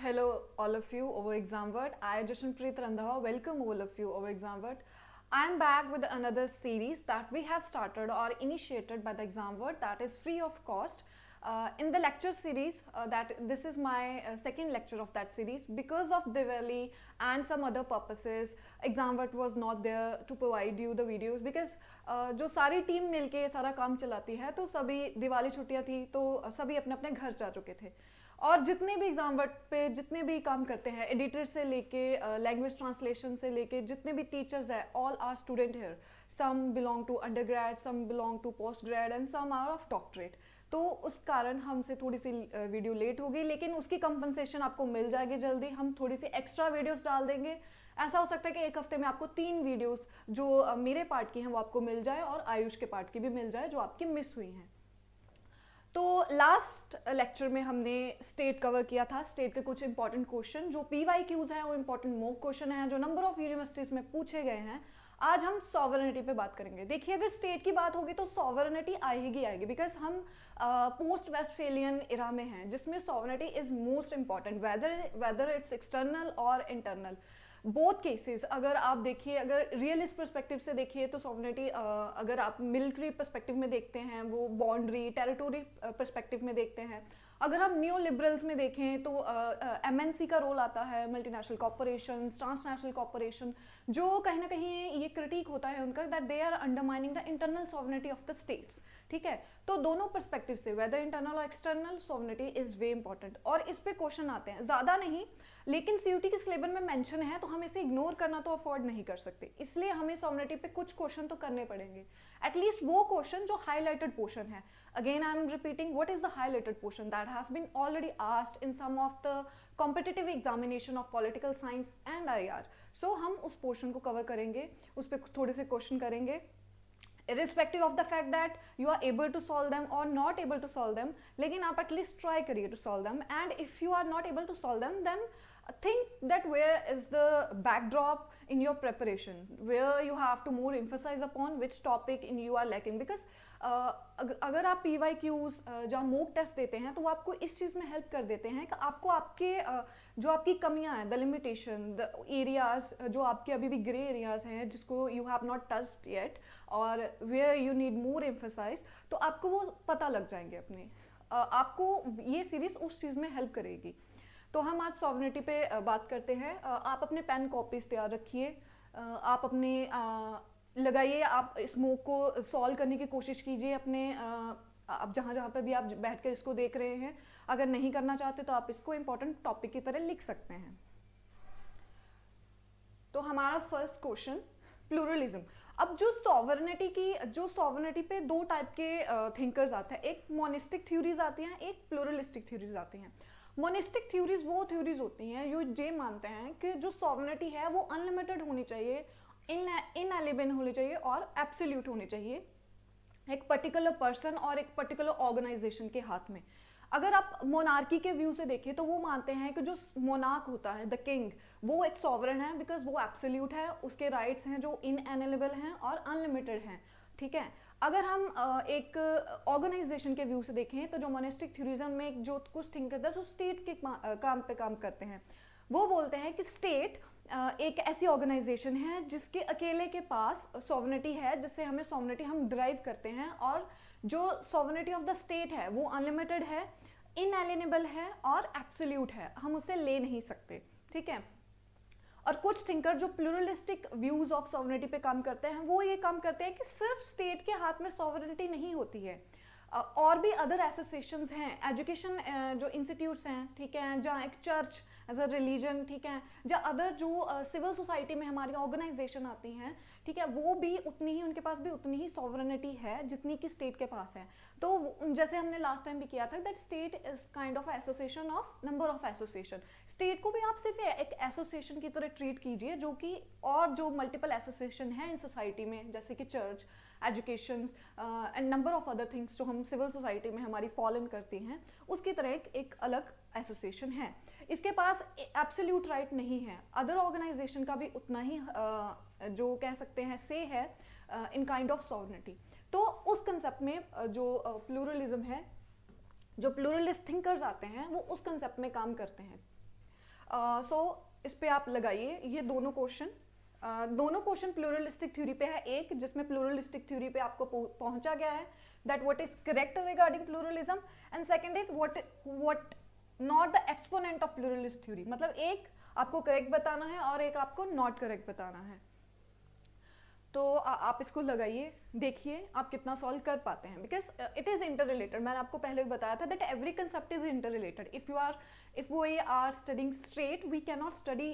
Hello, all of you over Examvert. I, Jashanpreet Randhawa, welcome all of you over Examvert. I am back with another series that we have started or initiated by the Examvert that is free of cost. In the lecture series, that this is my second lecture of that series. Because of Diwali and some other purposes, Examvert was not there to provide you the videos because जो सारी team मिलके सारा काम चलाती है तो सभी दिवाली छुट्टियां थी तो सभी अपने अपने घर जा चुके थे और जितने भी एग्जाम पे जितने भी काम करते हैं एडिटर से लेके लैंग्वेज ट्रांसलेशन से लेके जितने भी टीचर्स हैं all are student here some belong to undergrad some belong to post grad and some are of doctorate तो उस कारण हमसे थोड़ी सी वीडियो लेट हो गई लेकिन उसकी कंपनसेशन आपको मिल जाएगी जल्दी हम थोड़ी सी एक्स्ट्रा वीडियोस डाल देंगे ऐसा हो सकता है कि एक हफ्ते में आपको 3 वीडियोस जो मेरे पार्ट की हैं वो आपको मिल जाए और आयुष के पार्ट की भी मिल जाए जो आपकी मिस हुई हैं तो लास्ट लेक्चर में हमने स्टेट कवर किया था स्टेट के कुछ इंपॉर्टेंट क्वेश्चन जो PYQs हैं और इंपॉर्टेंट मॉक क्वेश्चन हैं जो नंबर ऑफ यूनिवर्सिटीज में पूछे गए हैं आज हम सॉवरेनिटी पे बात करेंगे देखिए अगर स्टेट की बात होगी तो सॉवरेनिटी आएगी बिकॉज हम पोस्ट वेस्टफेलियन इरा में हैं जिसमें sovereignty is most important whether it's external और इंटरनल बोथ केसेस अगर आप देखिए अगर रियलिस्ट परस्पेक्टिव से देखिए तो सॉवरेनिटी अगर आप मिलिट्री परस्पेक्टिव में देखते हैं वो बाउंड्री टेरिटोरी परस्पेक्टिव में देखते हैं अगर हम न्यू लिबरल्स में देखें तो MNC का रोल आता है मल्टीनेशनल कॉर्पोरेशन ट्रांसनेशनल कॉर्पोरेशन जो कहीं ना कहीं ये क्रिटिक होता है उनका that they are undermining the internal sovereignty of the states ठीक है तो दोनों परस्पेक्टिव से वेदर इंटरनल और external sovereignty is way important और इस पे क्वेश्चन आते हैं ज़्यादा नहीं लेकिन CUT के सिलेबस में मेंशन है तो हम इसे इग्नोर करना तो अफोर्ड नहीं कर सकते इसलिए हमें सॉवरेनिटी पे कुछ क्वेश्चन तो करने पड़ेंगे एटलीस्ट वो क्वेश्चन जो हाईलाइटेड पोर्शन है again I am repeating what is the highlighted portion that has been already asked in some of the competitive examination of political science and IR so हम उस portion को cover करेंगे उस पर थोड़े से क्वेश्चन करेंगे irrespective of the fact that you are able to solve them or not able to solve them लेकिन आप at least try करिए to solve them and if you are not able to solve them then think that where is the backdrop in your preparation where you have to more emphasize upon which topic in you are lacking because अगर आप PYQs जहाँ mock test देते हैं तो वो आपको इस चीज़ में हेल्प कर देते हैं कि आपको आपके जो आपकी कमियां हैं द लिमिटेशन द एरियाज जो आपके अभी भी ग्रे एरियाज हैं जिसको you have not touched yet और where you need more emphasise तो आपको वो पता लग जाएंगे अपने आपको ये सीरीज उस चीज़ में हेल्प करेगी तो हम आज सॉवरेनिटी पे बात करते हैं आप अपने पेन कॉपीज तैयार रखिए आप अपने लगाइए आप स्मोक को सॉल्व करने की कोशिश कीजिए अपने आप जहाँ पे भी आप बैठ कर इसको देख रहे हैं अगर नहीं करना चाहते तो आप इसको इम्पोर्टेंट टॉपिक की तरह लिख सकते हैं तो हमारा फर्स्ट क्वेश्चन प्लूरलिज्म अब जो सॉवरेनिटी पे दो टाइप के थिंकर्स आते हैं एक मोनिस्टिक थ्योरीज आती हैं एक प्लूरलिस्टिक थ्योरीज आती हैं मोनिस्टिक थ्योरीज वो थ्योरीज होती हैं जो ये मानते हैं कि जो सॉवरेनिटी है वो अनलिमिटेड होनी चाहिए इनएलिमेंट होनी चाहिए और एब्सोल्यूट होनी चाहिए एक पर्टिकुलर पर्सन और एक पर्टिकुलर ऑर्गेनाइजेशन के हाथ में अगर आप मोनार्की के व्यू से देखें तो वो मानते हैं कि जो मोनार्क होता है द किंग वो एक सॉवरेन है बिकॉज वो एब्सोल्यूट है उसके राइट्स हैं जो इनएलिमेबल हैं और अनलिमिटेड हैं ठीक है अगर हम एक ऑर्गेनाइजेशन के व्यू से देखें तो जो मोनिस्टिक थ्योरिज्म में जो कुछ थिंकर्स जो स्टेट के काम पे काम करते हैं वो बोलते हैं कि स्टेट एक ऐसी ऑर्गेनाइजेशन है जिसके अकेले के पास सॉवरेनिटी है जिससे हमें सॉवरेनिटी हम ड्राइव करते हैं और जो सॉवरेनिटी ऑफ द स्टेट है वो अनलिमिटेड है इनएलिनेबल है और एब्सोल्यूट है हम उसे ले नहीं सकते ठीक है और कुछ थिंकर जो प्लूरलिस्टिक व्यूज ऑफ सॉवरेनिटी पे काम करते हैं वो ये काम करते हैं कि सिर्फ स्टेट के हाथ में सॉवरेनिटी नहीं होती है और भी अदर एसोसिएशंस हैं एजुकेशन जो इंस्टीट्यूट्स हैं ठीक है जहाँ एक चर्च एज अ रिलीजन ठीक है जहाँ अदर जो सिविल सोसाइटी में हमारी ऑर्गेनाइजेशन आती हैं ठीक है वो भी उतनी ही उनके पास भी उतनी ही सॉवरेनिटी है जितनी कि स्टेट के पास है तो जैसे हमने लास्ट टाइम भी किया था that state is kind of association of number of association state को भी आप सिर्फ एक एसोसिएशन की तरह ट्रीट कीजिए जो कि और जो मल्टीपल एसोसिएशन है इन सोसाइटी में जैसे कि church education and number of other things जो हम सिविल सोसाइटी में हमारी फॉलो इन करती हैं उसकी तरह एक अलग एसोसिएशन है इसके पास एब्सोल्यूट राइट नहीं है अदर ऑर्गेनाइजेशन का भी उतना ही जो कह सकते हैं से है इन काइंड ऑफ सॉवरेनिटी तो उस कंसेप्ट में जो प्लूरलिज्म है जो प्लूरलिस्ट थिंकर्स आते हैं वो उस कंसेप्ट में काम करते हैं सो इस पे आप लगाइए ये दोनों क्वेश्चन प्लूरलिस्टिक थ्योरी पे है, एक जिसमें प्लूरलिस्टिक थ्योरी पे आपको पहुंचा गया है that what is correct regarding pluralism, and second is what not the exponent of pluralist theory, मतलब एक आपको करेक्ट बताना है और एक आपको नॉट करेक्ट बताना है। तो आप इसको लगाइए, देखिए आप कितना सॉल्व कर पाते हैं, because it is inter related. मैंने आपको पहले भी बताया था that every concept is inter related. If we are studying state we cannot study,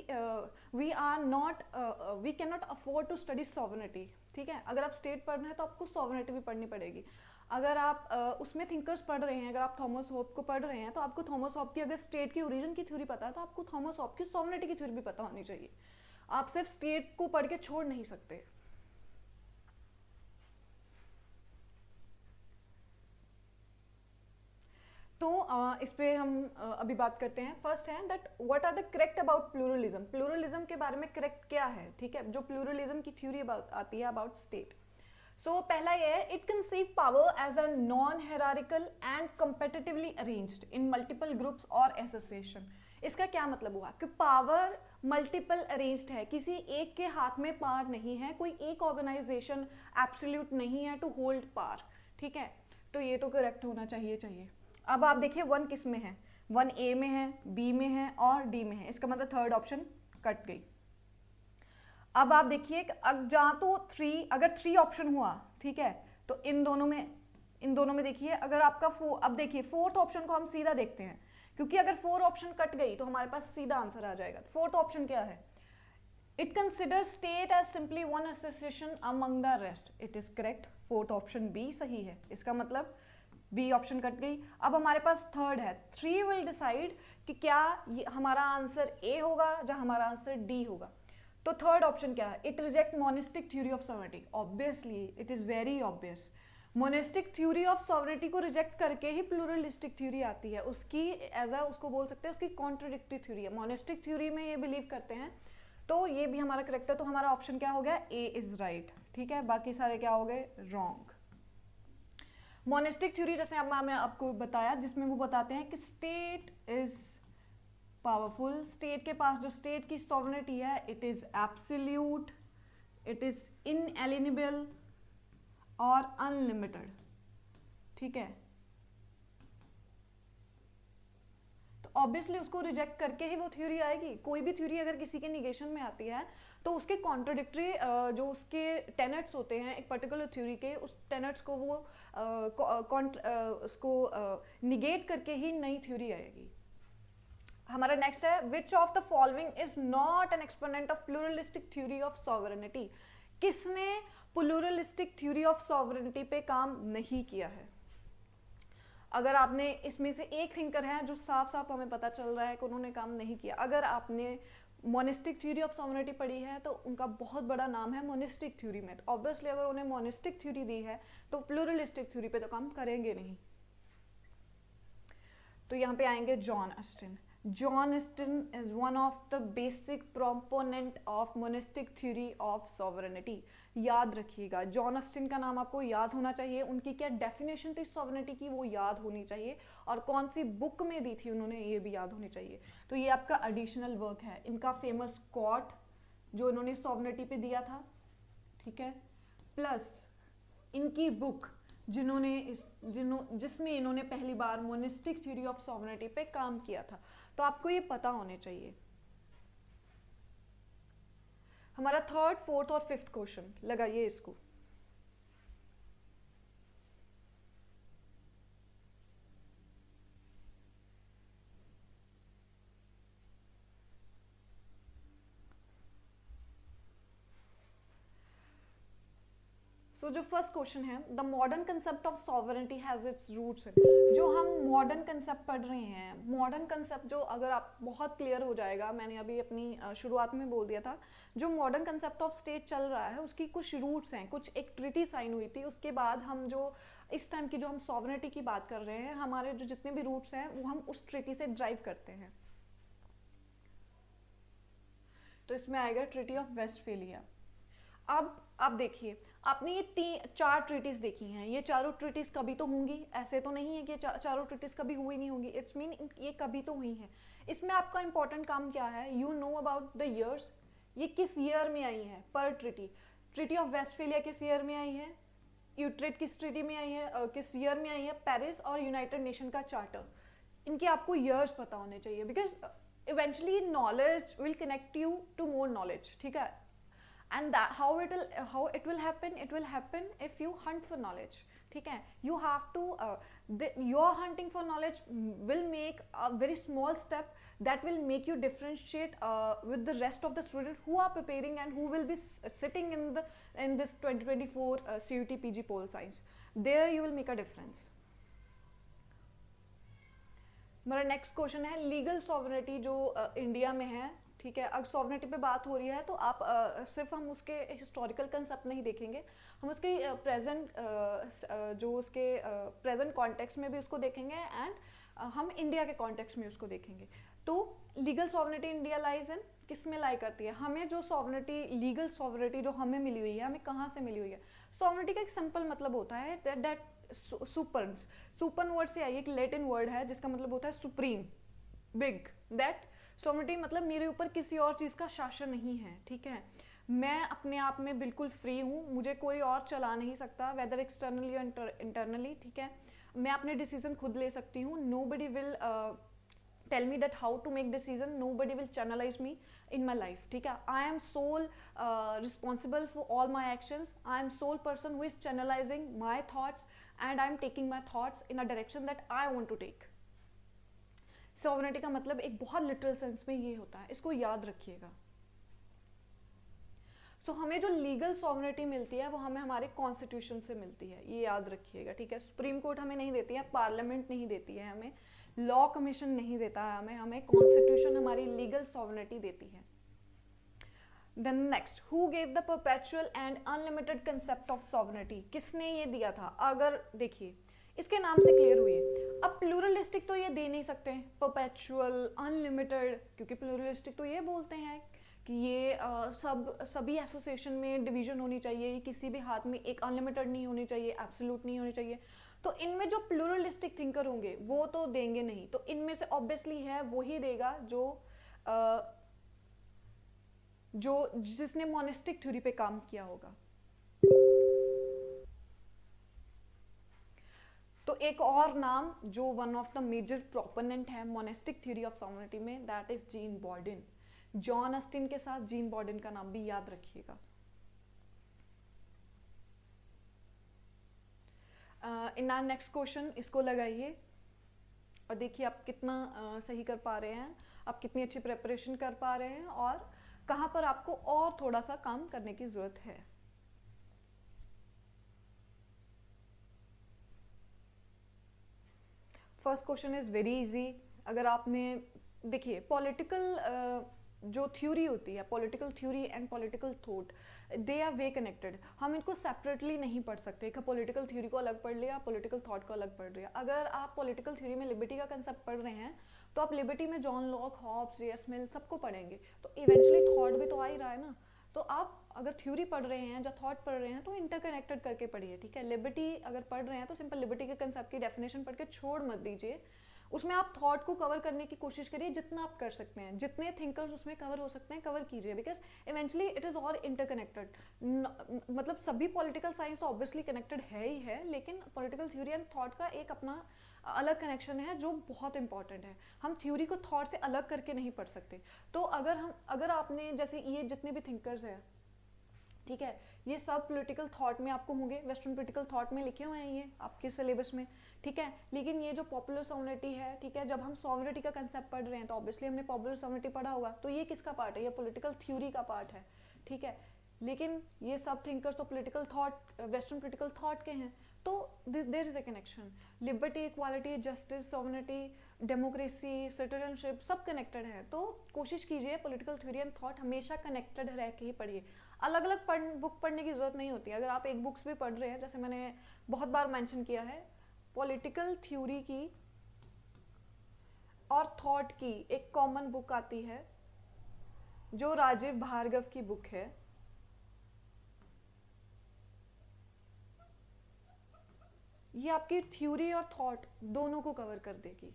we cannot afford to study sovereignty, ठीक है। अगर आप स्टेट पढ़ रहे हैं तो आपको सॉवरेनिटी भी पढ़नी पड़ेगी। अगर आप उसमें थिंकर्स पढ़ रहे हैं, अगर आप थॉमस होप को पढ़ रहे हैं तो आपको थॉमस होप की अगर स्टेट की ओरिजिन की थ्योरी पता है तो आपको थॉमस होप की सॉवरेनिटी की थ्योरी भी पता होनी चाहिए। आप सिर्फ स्टेट को पढ़ के छोड़ नहीं सकते। तो इस पे हम अभी बात करते हैं। फर्स्ट है that what are the correct about pluralism. Pluralism के बारे में करेक्ट क्या है, ठीक है, जो प्लूरलिज्म की थ्योरी आती है अबाउट स्टेट। सो पहला ये है, it conceive power as a non hierarchical and competitively arranged in multiple groups और एसोसिएशन। इसका क्या मतलब हुआ कि पावर मल्टीपल अरेंज्ड है, किसी एक के हाथ में पावर नहीं है, कोई एक ऑर्गेनाइजेशन एब्सोल्यूट नहीं है टू होल्ड पावर, ठीक है। तो ये तो करेक्ट होना चाहिए। अब आप देखिए वन किस में है, वन ए में है, बी में है और डी में है, इसका मतलब थर्ड ऑप्शन कट गई। अब आप देखिए जहाँ तो अगर थ्री ऑप्शन हुआ, ठीक है, तो इन दोनों में देखिए अगर आपका अब देखिए फोर्थ ऑप्शन को हम सीधा देखते हैं, क्योंकि अगर फोर ऑप्शन कट गई तो हमारे पास सीधा आंसर आ जाएगा। फोर्थ ऑप्शन क्या है, it consider state as simply one association among the rest, it is correct. Fourth option b सही है, इसका मतलब बी ऑप्शन कट गई। अब हमारे पास थर्ड है, थ्री विल डिसाइड कि क्या हमारा आंसर ए होगा या हमारा आंसर डी होगा। तो थर्ड ऑप्शन क्या है, it reject monistic theory of sovereignty. Obviously it is very obvious, monistic theory of sovereignty को रिजेक्ट करके ही प्लूरलिस्टिक थ्योरी आती है। उसकी उसको बोल सकते हैं उसकी कॉन्ट्रोडिक्टरी थ्योरी है। मोनिस्टिक थ्योरी में ये बिलीव करते हैं, तो ये भी हमारा करेक्ट है। तो हमारा ऑप्शन क्या हो गया, ए इज राइट, ठीक है। बाकी सारे क्या हो गए, रॉन्ग। मोनिस्टिक थ्योरी जैसे अब मैंने आपको बताया, जिसमें वो बताते हैं कि स्टेट इज पावरफुल, स्टेट के पास जो स्टेट की सॉवरेनिटी है it is absolute, it is inalienable और अनलिमिटेड, ठीक है। तो ऑब्वियसली उसको रिजेक्ट करके ही वो थ्योरी आएगी। कोई भी थ्योरी अगर किसी के निगेशन में आती है तो उसके कॉन्ट्रोडिक्टरी जो उसके टेनेट्स होते हैं एक पर्टिकुलर थ्योरी के, उस टेनेट्स को वो उसको निगेट करके ही नई थ्योरी आएगी। हमारा नेक्स्ट है, which of the following is not an exponent of pluralistic theory of sovereignty. किसने प्लूरलिस्टिक थ्योरी ऑफ सॉवरेनिटी पे काम नहीं किया है। अगर आपने इसमें से एक थिंकर है जो साफ साफ हमें पता चल रहा है कि उन्होंने काम नहीं किया। अगर आपने मोनिस्टिक थ्योरी ऑफ सॉवरेनिटी पढ़ी है तो उनका बहुत बड़ा नाम है मोनिस्टिक थ्योरी में। तो ऑब्वियसली अगर उन्हें मोनिस्टिक थ्योरी दी है तो प्लूरलिस्टिक थ्योरी पे तो काम करेंगे नहीं। तो यहाँ पे आएंगे John Austin. John Austin is one of the basic proponent of monistic theory of sovereignty. याद रखिएगा, जॉन ऑस्टिन का नाम आपको याद होना चाहिए, उनकी क्या डेफिनेशन थी सॉवरेनिटी की वो याद होनी चाहिए, और कौन सी बुक में दी थी उन्होंने ये भी याद होनी चाहिए। तो ये आपका एडिशनल वर्क है, इनका फेमस क्वाट जो इन्होंने सॉवरेनिटी पे दिया था, ठीक है, प्लस इनकी बुक जिसमें इन्होंने पहली बार मोनिस्टिक थ्योरी ऑफ सॉवरेनिटी पे काम किया था। तो आपको ये पता होने चाहिए। हमारा थर्ड, फोर्थ और फिफ्थ क्वेश्चन लगाइए इसको। सो जो फर्स्ट क्वेश्चन है, the modern concept of sovereignty has its roots in. जो हम मॉडर्न कंसेप्ट पढ़ रहे हैं, मॉडर्न कंसेप्ट जो अगर आप बहुत क्लियर हो जाएगा, मैंने अभी अपनी शुरुआत में बोल दिया था, जो मॉडर्न कंसेप्ट ऑफ स्टेट चल रहा है उसकी कुछ रूट्स हैं, कुछ एक ट्रीटी साइन हुई थी, उसके बाद हम जो इस टाइम की जो हम सॉवरेनिटी की बात कर रहे हैं, हमारे जो जितने भी रूट्स हैं वो हम उस ट्रीटी से ड्राइव करते हैं। तो इसमें आएगा ट्रीटी ऑफ वेस्टफेलिया। अब आप देखिए, आपने ये चार ट्रीटीज देखी हैं, ये चारों ट्रीटीज कभी तो होंगी, ऐसे तो नहीं है कि चारों ट्रीटीज कभी हुई नहीं होंगी। इट्स मीन ये कभी तो हुई हैं। इसमें आपका इंपॉर्टेंट काम क्या है, you know about the years, ये किस ईयर में आई है पर ट्रिटी। ट्रिटी ऑफ वेस्टफेलिया किस ईयर में आई है, यूट्रेट किस ट्रिटी में आई है, किस ईयर में आई है, पेरिस और यूनाइटेड नेशन का चार्टर, इनके आपको ईयर्स पता होने चाहिए, because eventually knowledge will connect you to more knowledge, ठीक है। And how it will happen if you hunt for knowledge, ठीक है। you have to your hunting for knowledge will make a very small step that will make you differentiate with the rest of the students who are preparing and who will be sitting in this 2024 CUT PG pole science. There you will make a difference. मेरा next question है legal sovereignty जो India में है, ठीक है। अगर sovereignty पे बात हो रही है तो आप सिर्फ हम उसके हिस्टोरिकल कंसेप्ट नहीं देखेंगे, हम उसके प्रेजेंट कॉन्टेक्स्ट में भी उसको देखेंगे एंड हम इंडिया के कॉन्टेक्स्ट में उसको देखेंगे। तो legal sovereignty India lies in किस में लाई करती है, हमें जो सॉवरेनिटी लीगल सॉवरेनिटी जो हमें मिली हुई है, हमें कहाँ से मिली हुई है। सॉवरेनिटी का एक सिंपल मतलब होता है दैट सुपरन वर्ड से आई, एक लैटिन वर्ड है जिसका मतलब होता है सुप्रीम, बिग, दैट सॉवरेनिटी मतलब मेरे ऊपर किसी और चीज़ का शासन नहीं है, ठीक है। मैं अपने आप में बिल्कुल फ्री हूँ, मुझे कोई और चला नहीं सकता, वेदर एक्सटर्नली और इंटरनली, ठीक है। मैं अपने डिसीजन खुद ले सकती हूँ, nobody will tell me that how to make decision, nobody will channelize me in my life, ठीक है। I am sole responsible for all my actions, I am sole person who is channelizing my thoughts and I am taking my thoughts in a direction that I want to take. Sovereignty का मतलब एक बहुत literal sense में ये होता है, इसको याद रखिएगा। सो हमें जो लीगल सॉवरेनिटी मिलती है वो हमें हमारे कॉन्स्टिट्यूशन से मिलती है, ये याद रखिएगा, ठीक है। सुप्रीम कोर्ट हमें नहीं देती है, पार्लियामेंट नहीं देती है हमें, लॉ कमीशन नहीं देता है हमें कॉन्स्टिट्यूशन हमारी लीगल सॉवरेनिटी देती है। Then next, who gave the perpetual and unlimited concept of sovereignty, किसने ये दिया था। अगर देखिए इसके नाम से क्लियर हुई है। अब प्लूरलिस्टिक तो ये दे नहीं सकते परपेचुअल अनलिमिटेड, क्योंकि प्लूरलिस्टिक तो ये बोलते हैं कि ये सभी एसोसिएशन में डिवीजन होनी चाहिए, ये किसी भी हाथ में एक अनलिमिटेड नहीं होनी चाहिए, एब्सोल्यूट नहीं होनी चाहिए। तो इनमें जो प्लूरलिस्टिक थिंकर होंगे वो तो देंगे नहीं, तो इनमें से ऑब्वियसली है वही देगा जो जिसने मोनिस्टिक थ्योरी पे काम किया होगा। तो एक और नाम जो one of the major proponent है मोनेस्टिक थ्योरी ऑफ सॉवरेनिटी में, that is Jean Bodin. John Austin के साथ जीन बॉर्डन का नाम भी याद रखिएगा। इन आवर नेक्स्ट क्वेश्चन इसको लगाइए और देखिए आप कितना सही कर पा रहे हैं, आप कितनी अच्छी प्रिपरेशन कर पा रहे हैं और कहाँ पर आपको और थोड़ा सा काम करने की जरूरत है। First question is very easy. अगर आपने देखिए पॉलिटिकल जो थ्योरी होती है, political theory and political thought, they are way connected. हम इनको सेपरेटली नहीं पढ़ सकते कि पॉलिटिकल थ्योरी को अलग पढ़ लिया, पॉलिटिकल थॉट को अलग पढ़ लिया। अगर आप पॉलिटिकल थ्योरी में लिबर्टी का कंसेप्ट पढ़ रहे हैं तो आप लिबर्टी में जॉन लॉक, हॉब्स, जे.एस. मिल सबको पढ़ेंगे, तो इवेंचुअली थॉट भी तो आ ही रहा है ना। तो आप अगर थ्योरी पढ़ रहे हैं या थॉट पढ़ रहे हैं तो इंटरकनेक्टेड करके पढ़िए, ठीक है। लिबर्टी अगर पढ़ रहे हैं तो सिंपल लिबर्टी के कंसेप्ट की डेफिनेशन पढ़ के छोड़ मत दीजिए, उसमें आप थॉट को कवर करने की कोशिश करिए जितना आप कर सकते हैं, जितने थिंकर्स उसमें कवर हो सकते हैं कवर कीजिए, because eventually it is all interconnected. मतलब सभी पॉलिटिकल साइंस तो ऑब्वियसली कनेक्टेड है ही है, लेकिन पॉलिटिकल थ्योरी एंड थॉट का एक अपना अलग कनेक्शन है जो बहुत इंपॉर्टेंट है। हम थ्योरी को थॉट से अलग करके नहीं पढ़ सकते। तो अगर आपने जैसे ये जितने भी थिंकर्स हैं, ठीक है, ये सब पॉलिटिकल थॉट में आपको होंगे, वेस्टर्न पॉलिटिकल थॉट में लिखे हुए हैं ये आपके सिलेबस में, ठीक है। लेकिन ये जो पॉपुलर सॉवरेनिटी है, ठीक है, जब हम सॉवरेनिटी का कंसेप्ट पढ़ रहे हैं तो ऑब्वियसली हमने पॉपुलर सॉवरेनिटी पढ़ा होगा, तो ये किसका पार्ट है, ये पॉलिटिकल थ्योरी का पार्ट है, ठीक है। लेकिन ये सब थिंकर्स तो political thought, western political thought के हैं, तो there is a connection. Liberty, equality, justice, sovereignty, democracy, citizenship सब कनेक्टेड है। तो कोशिश कीजिए पॉलिटिकल थ्योरी एंड थॉट हमेशा कनेक्टेड रह के ही पढ़िए। अलग अलग बुक पढ़ने की जरूरत नहीं होती। अगर आप एक बुक्स भी पढ़ रहे हैं, जैसे मैंने बहुत बार मेंशन किया है, पॉलिटिकल थ्योरी की और थॉट की एक कॉमन बुक आती है जो राजीव भार्गव की बुक है, ये आपकी थ्योरी और थॉट दोनों को कवर कर देगी।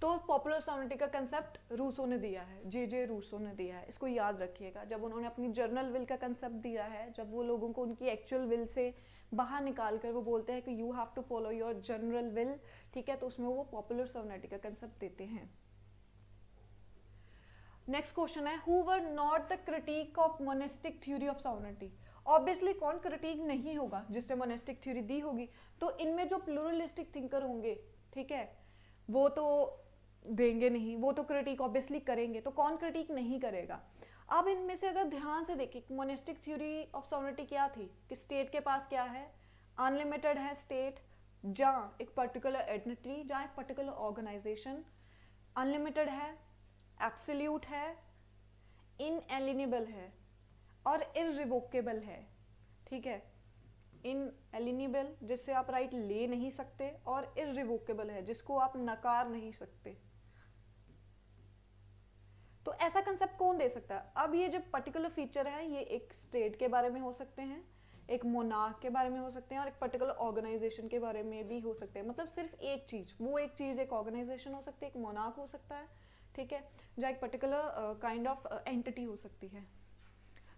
तो पॉपुलर सॉवरेनिटी का कंसेप्ट रूसो ने दिया है, जे रूसो ने दिया है, इसको याद रखिएगा। जब उन्होंने अपनी जर्नल विल का कंसेप्ट दिया है, जब वो लोगों को उनकी एक्चुअल विल से बाहर निकाल कर वो बोलते हैं कि you have to follow your general will, ठीक है, तो उसमें वो पॉपुलर सॉवरेनिटी का कंसेप्ट देते हैं। नेक्स्ट क्वेश्चन है, who were not the critic of monastic theory of sovereignty. Obviously कौन क्रिटिक नहीं होगा जिसने मोनेस्टिक थ्योरी दी होगी, तो इनमें जो प्लूरलिस्टिक थिंकर होंगे, ठीक है, वो तो देंगे नहीं, वो तो क्रिटिक ऑब्वियसली करेंगे, तो कौन क्रिटिक नहीं करेगा। अब इनमें से अगर ध्यान से देखें, मोनेस्टिक थ्योरी ऑफ सॉवरेनिटी क्या थी कि स्टेट के पास क्या है, अनलिमिटेड है स्टेट, जहाँ एक पर्टिकुलर एडमिटी, जहाँ एक पर्टिकुलर ऑर्गेनाइजेशन अनलिमिटेड है, एब्सोल्यूट है, इनएलिनेबल है और इररिवोकेबल है, ठीक है। इनएलिनेबल जिससे आप राइट ले नहीं सकते, और इररिवोकेबल है जिसको आप नकार नहीं सकते। तो ऐसा कंसेप्ट कौन दे सकता है। अब ये जो पर्टिकुलर फीचर है, ये एक स्टेट के बारे में हो सकते हैं, एक मोनार्क के बारे में हो सकते हैं, और एक पर्टिकुलर ऑर्गेनाइजेशन के बारे में भी हो सकते हैं। मतलब सिर्फ एक चीज, वो एक चीज एक ऑर्गेनाइजेशन हो सकती है, एक मोनार्क हो सकता है, ठीक है, या एक पर्टिकुलर काइंड ऑफ एंटिटी हो सकती है।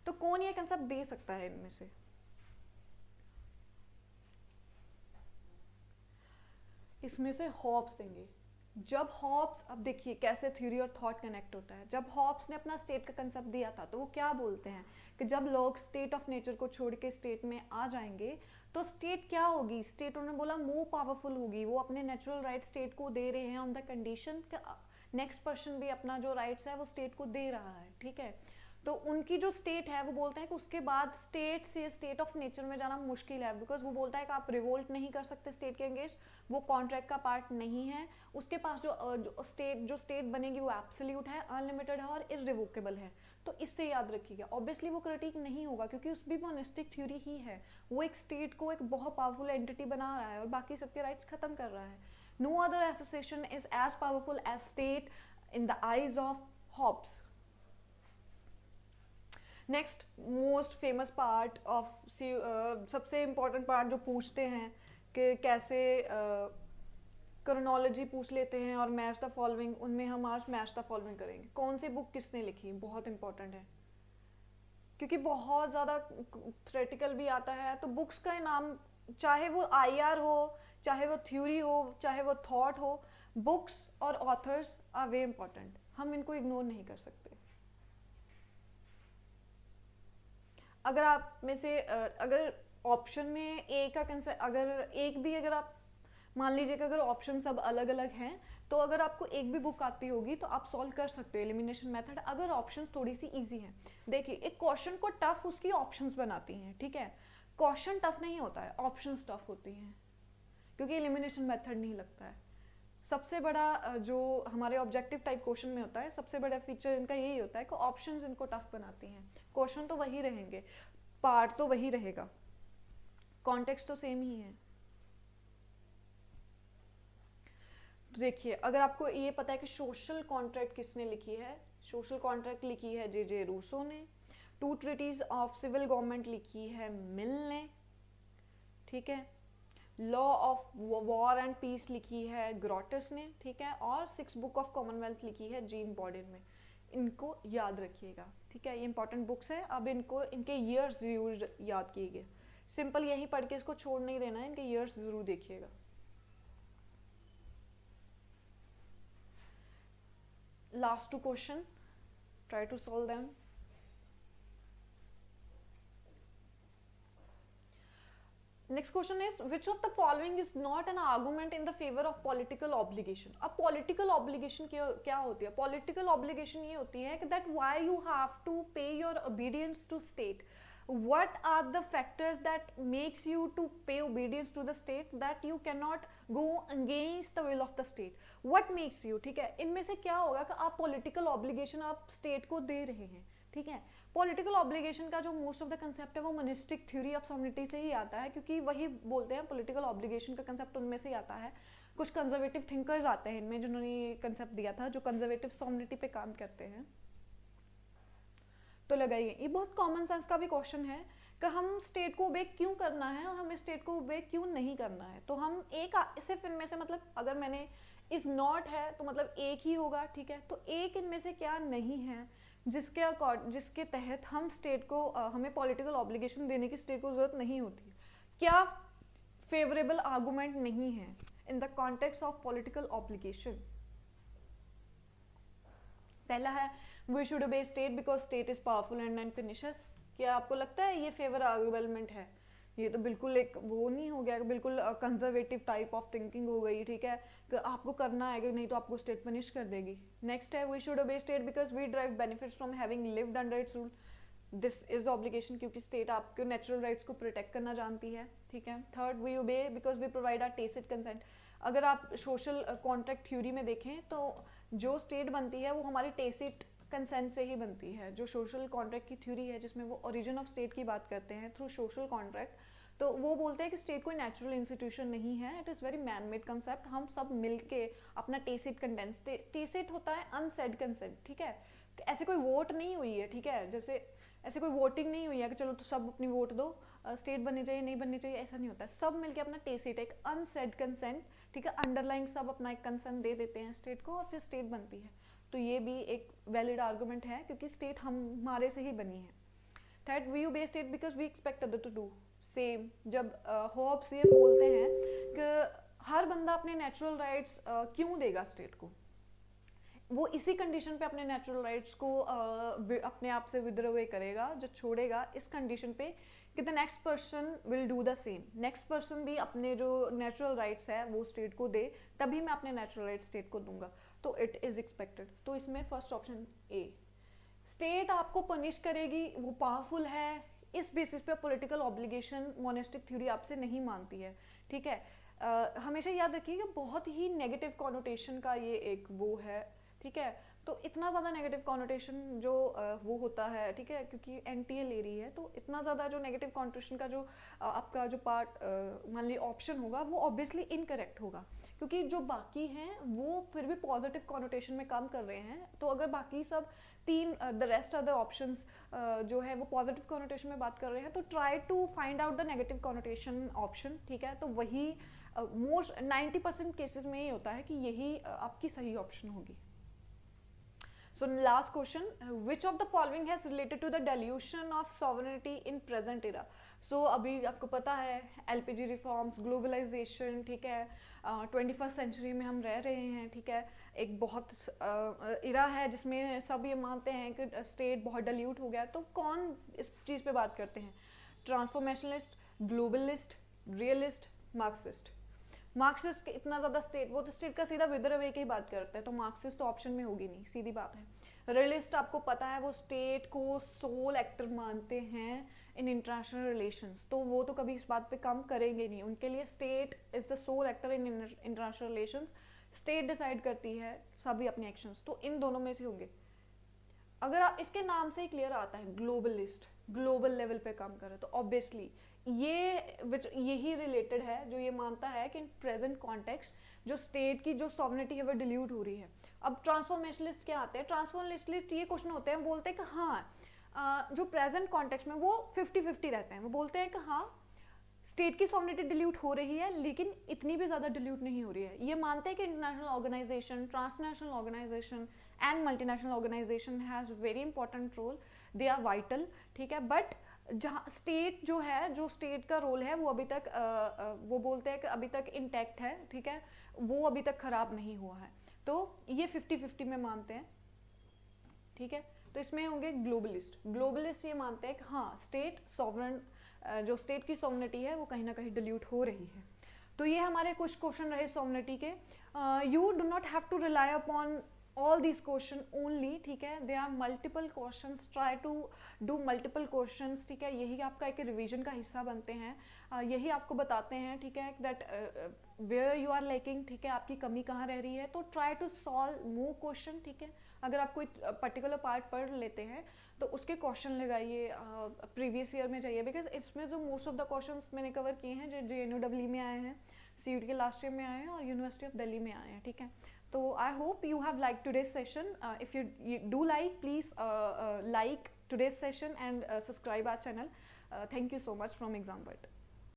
तो कौन ये कंसेप्ट दे सकता है इनमें से। इसमें से हॉब्स देंगे। जब हॉब्स, अब देखिए कैसे थ्योरी और थॉट कनेक्ट होता है। जब हॉब्स ने अपना स्टेट का कंसेप्ट दिया था, तो वो क्या बोलते हैं कि जब लोग स्टेट ऑफ नेचर को छोड़ के स्टेट में आ जाएंगे, तो स्टेट क्या होगी, स्टेट उन्होंने बोला मोर पावरफुल होगी। वो अपने नेचुरल राइट स्टेट को दे रहे हैं on the condition next person भी अपना जो राइट्स है वो स्टेट को दे रहा है, ठीक है। तो उनकी जो स्टेट है वो बोलते हैं कि उसके बाद स्टेट से स्टेट ऑफ नेचर में जाना मुश्किल है, बिकॉज वो बोलता है कि आप रिवोल्ट नहीं कर सकते स्टेट के अगेंस्ट, वो कॉन्ट्रैक्ट का पार्ट नहीं है। उसके पास जो स्टेट बनेगी वो एब्सोल्यूट है, अनलिमिटेड है और इररिवोकेबल है। तो इससे याद रखिएगा, ऑब्वियसली वो क्रिटिक नहीं होगा क्योंकि उस भी मोनेस्टिक थ्योरी ही है। वो एक स्टेट को एक बहुत पावरफुल एंटिटी बना रहा है और बाकी सबके राइट्स खत्म कर रहा है। No other association is as powerful as state in the eyes of Hobbes. Next most famous part of सबसे इम्पोर्टेंट पार्ट जो पूछते हैं कि कैसे क्रोनोलॉजी पूछ लेते हैं और मैच द फॉलोइंग, उनमें हम आज मैच द फॉलोइंग करेंगे। कौन सी बुक किसने लिखी, बहुत इंपॉर्टेंट है क्योंकि बहुत ज़्यादा थ्योरेटिकल भी आता है। तो बुक्स का नाम, चाहे वो आईआर हो, चाहे वो थ्योरी हो, चाहे वो थॉट हो, बुक्स और ऑथर्स आर वे इंपॉर्टेंट, हम इनको इग्नोर नहीं कर सकते। अगर आप में से अगर ऑप्शन में ए का कंसेप्ट, अगर एक भी, अगर आप मान लीजिए कि अगर ऑप्शन सब अलग अलग हैं, तो अगर आपको एक भी बुक आती होगी तो आप सॉल्व कर सकते हो एलिमिनेशन मेथड, अगर ऑप्शंस थोड़ी सी इजी हैं। देखिए, एक क्वेश्चन को टफ उसकी ऑप्शंस बनाती हैं, ठीक है। क्वेश्चन टफ नहीं होता है, ऑप्शंस टफ होती हैं क्योंकि एलिमिनेशन मेथड नहीं लगता है। सबसे बड़ा जो हमारे ऑब्जेक्टिव टाइप क्वेश्चन में होता है, सबसे बड़ा फीचर इनका यही होता है कि ऑप्शंस इनको टफ बनाती हैं। क्वेश्चन तो वही रहेंगे, पार्ट तो वही रहेगा, कॉन्टेक्स्ट तो सेम ही है। तो देखिए, अगर आपको ये पता है कि सोशल कॉन्ट्रैक्ट किसने लिखी है, सोशल कॉन्ट्रैक्ट लिखी है जे रूसो ने, two treatises of civil government लिखी है मिल ने, ठीक है, law of war and peace लिखी है ग्रॉटस ने, ठीक है, और 6 बुक ऑफ कॉमनवेल्थ लिखी है जीन बॉर्डन में। इनको याद रखिएगा, ठीक है, ये इंपॉर्टेंट बुक्स है। अब इनको, इनके ईयर्स जरूर याद कीजिए, सिंपल यही पढ़ के इसको छोड़ नहीं देना है, इनके ईयर्स जरूर देखिएगा। Last 2 question, try to solve them. Next question is, which of the following is not an argument in the favor of political obligation? अब political obligation क्या होती है? Political obligation ये होती है कि that why you have to pay your obedience to state. What are the factors that makes you to pay obedience to the state that you cannot go against the will of the state? What makes you, ठीक है, इनमें से क्या होगा कि आप political obligation आप state को दे रहे हैं, ठीक है। पॉलिटिकल ऑब्लिगेशन का जो मोस्ट ऑफ द कंसेप्ट है वो मोनिस्टिक थ्योरी ऑफ सॉवरेनिटी से ही आता है, क्योंकि वही बोलते हैं पॉलिटिकल ऑब्लिगेशन का कंसेप्ट उनमें से ही आता है। कुछ कंजर्वेटिव थिंकर्स आते हैं इनमें जिन्होंने ये कंसेप्ट दिया था, जो कंजर्वेटिव सॉवरेनिटी पे काम करते हैं। तो लगाइए, ये बहुत कॉमन सेंस का भी क्वेश्चन है कि हम स्टेट को ओबे क्यों करना है और हमें स्टेट को ओबे क्यों नहीं करना है। तो हम एक सिर्फ इनमें से, मतलब अगर मैंने इज नॉट है तो मतलब एक ही होगा, ठीक है। तो एक इनमें से क्या नहीं है जिसके तहत हम स्टेट को हमें पॉलिटिकल ऑब्लिगेशन देने की स्टेट को जरूरत नहीं होती। क्या फेवरेबल आर्गुमेंट नहीं है in the context of political obligation? पहला है we should obey state because state is powerful and unfinished. क्या आपको लगता है ये फेवर आर्गुमेंट है? ये तो बिल्कुल एक वो नहीं हो गया, बिल्कुल कंजर्वेटिव टाइप ऑफ थिंकिंग हो गई, ठीक है, कि आपको करना है कि नहीं तो आपको स्टेट पनिश कर देगी। नेक्स्ट है we should obey state because we derive benefits from having lived under its rule. This is obligation, क्योंकि स्टेट आपके नेचुरल राइट्स को प्रोटेक्ट करना जानती है, ठीक है। Third we obey because we provide our tacit consent. अगर आप सोशल कॉन्ट्रैक्ट थ्योरी में देखें तो जो स्टेट बनती है वो हमारी टेसिड कंसेंट से ही बनती है। जो सोशल कॉन्ट्रैक्ट की थ्योरी है जिसमें वो ओरिजिन ऑफ स्टेट की बात करते हैं थ्रू सोशल कॉन्ट्रैक्ट, तो वो बोलते हैं कि स्टेट कोई नेचुरल इंस्टीट्यूशन नहीं है, it is very man made concept. हम सब मिलके अपना टेसिड कंटेंस, टेसिड होता है अनसेड कंसेंट, ठीक है। ऐसे कोई वोट नहीं हुई है, ठीक है, जैसे ऐसे कोई वोटिंग नहीं हुई है कि चलो तो सब अपनी वोट दो, स्टेट बननी चाहिए नहीं बननी चाहिए, ऐसा नहीं होता है। सब मिलके अपना टेसिड एक अनसेड कंसेंट, ठीक है, अंडरलाइंग सब अपना एक कंसेंट दे देते हैं स्टेट को और फिर स्टेट बनती है। तो ये भी एक वैलिड आर्गूमेंट है क्योंकि स्टेट हमारे से ही बनी है। Third we obey state because we expect other to do same. जब होप्स ये बोलते हैं कि हर बंदा अपने नेचुरल राइट्स क्यों देगा स्टेट को, वो इसी कंडीशन पे अपने नेचुरल राइट्स को अपने आप से विद्रो अवे करेगा, जो छोड़ेगा इस कंडीशन पे कि the next person will do the same. Next person भी अपने जो नेचुरल राइट्स है वो स्टेट को दे, तभी मैं अपने नेचुरल राइट्स स्टेट को दूंगा। तो इट इज एक्सपेक्टेड। तो इसमें फर्स्ट ऑप्शन ए, स्टेट आपको पनिश करेगी, वो पावरफुल है, इस बेसिस पे पॉलिटिकल ऑब्लिगेशन मोनेस्टिक थ्योरी आपसे नहीं मानती है, ठीक है। हमेशा याद रखिएगा बहुत ही नेगेटिव कॉनोटेशन का ये एक वो है, ठीक है। तो इतना ज़्यादा नेगेटिव कॉनोटेशन जो वो होता है, ठीक है, क्योंकि एनटीए ले रही है तो इतना ज़्यादा जो नेगेटिव कॉनोटेशन का जो आपका जो पार्ट मान ली ऑप्शन होगा वो ऑब्वियसली इनकरेक्ट होगा, क्योंकि जो बाकी हैं वो फिर भी पॉजिटिव कॉनोटेशन में काम कर रहे हैं। तो अगर बाकी सब तीन द रेस्ट अदर ऑप्शंस जो है वो पॉजिटिव कॉनोटेशन में बात कर रहे हैं तो try to find out the negative connotation option, ठीक है। तो वही मोस्ट 90% केसेस में ये होता है कि यही आपकी सही ऑप्शन होगी। So last question, which of the following has related to the dilution of sovereignty in present era? So अभी आपको पता है LPG रिफॉर्म्स, ग्लोबलाइजेशन, ठीक है, 21st सेंचुरी में हम रह रहे हैं, ठीक है, एक बहुत इरा है जिसमें सब ये मानते हैं कि स्टेट बहुत डिल्यूट हो गया। तो कौन इस चीज़ पे बात करते हैं? ट्रांसफॉर्मेशनलिस्ट, ग्लोबलिस्ट, रियलिस्ट, मार्क्सिस्ट। मार्क्सिस्ट इतना ज़्यादा स्टेट, वो तो स्टेट का सीधा विदर अवे की बात करते हैं, तो मार्क्सिस्ट तो ऑप्शन में होगी नहीं, सीधी बात है। रियलिस्ट आपको पता है वो स्टेट को सोल एक्टर मानते हैं इन इंटरनेशनल रिलेशंस, तो वो तो कभी इस बात पे काम करेंगे नहीं। उनके लिए state is the sole actor in international relations, state decide करती है सभी अपने एक्शंस। तो इन दोनों में से होंगे। अगर आप इसके नाम से ही क्लियर आता है ग्लोबलिस्ट, ग्लोबल लेवल पे काम कर रहे, तो ऑब्वियसली यही रिलेटेड है जो ये मानता है कि इन प्रेजेंट कॉन्टेक्स्ट जो स्टेट की जो सॉवरेनिटी है वो डिल्यूट हो रही है। अब ट्रांसफॉर्मेशनलिस्ट क्या आते हैं? ट्रांसफॉर्मेशनलिस्ट ये क्वेश्चन होते हैं, बोलते हैं कि हाँ जो प्रेजेंट कॉन्टेक्स्ट में वो 50-50 रहते हैं। वो बोलते हैं कि हाँ स्टेट की सॉवरेनिटी डिल्यूट हो रही है लेकिन इतनी भी ज़्यादा डिल्यूट नहीं हो रही है। ये मानते हैं कि international organization, transnational organization and multinational organization has very important role, they are vital, ठीक है। बट जहाँ स्टेट जो है, जो स्टेट का रोल है वो अभी तक वो बोलते हैं कि अभी तक इंटैक्ट है, ठीक है, वो अभी तक खराब नहीं हुआ है। तो ये 50-50 में मानते हैं, ठीक है। तो इसमें होंगे ग्लोबलिस्ट। ग्लोबलिस्ट ये मानते हैं कि हाँ स्टेट सॉवरन, जो स्टेट की सॉवरेनिटी है वो कहीं ना कहीं डिल्यूट हो रही है। तो ये हमारे कुछ क्वेश्चन रहे सॉवरेनिटी के। You do not have to rely upon all these question only, ठीक है, there are multiple questions, try to do multiple questions, ठीक है। यही आपका एक रिवीजन का हिस्सा बनते हैं, यही आपको बताते हैं, ठीक है, that where you are lacking, ठीक है, आपकी कमी कहाँ रह रही है। तो try to solve more question, ठीक है। अगर आप कोई पर्टिकुलर पार्ट पढ़ लेते हैं तो उसके क्वेश्चन लगाइए, प्रीवियस ईयर में जाइए, बिकॉज इसमें जो मोस्ट ऑफ द क्वेश्चन मैंने कवर किए हैं जो JNUW में आए हैं, CUET के लास्ट ईयर में आए हैं और यूनिवर्सिटी ऑफ दिल्ली में आए हैं, ठीक है। So I hope you have liked today's session. If you do like, please like today's session and subscribe our channel. Thank you so much from ExamBird.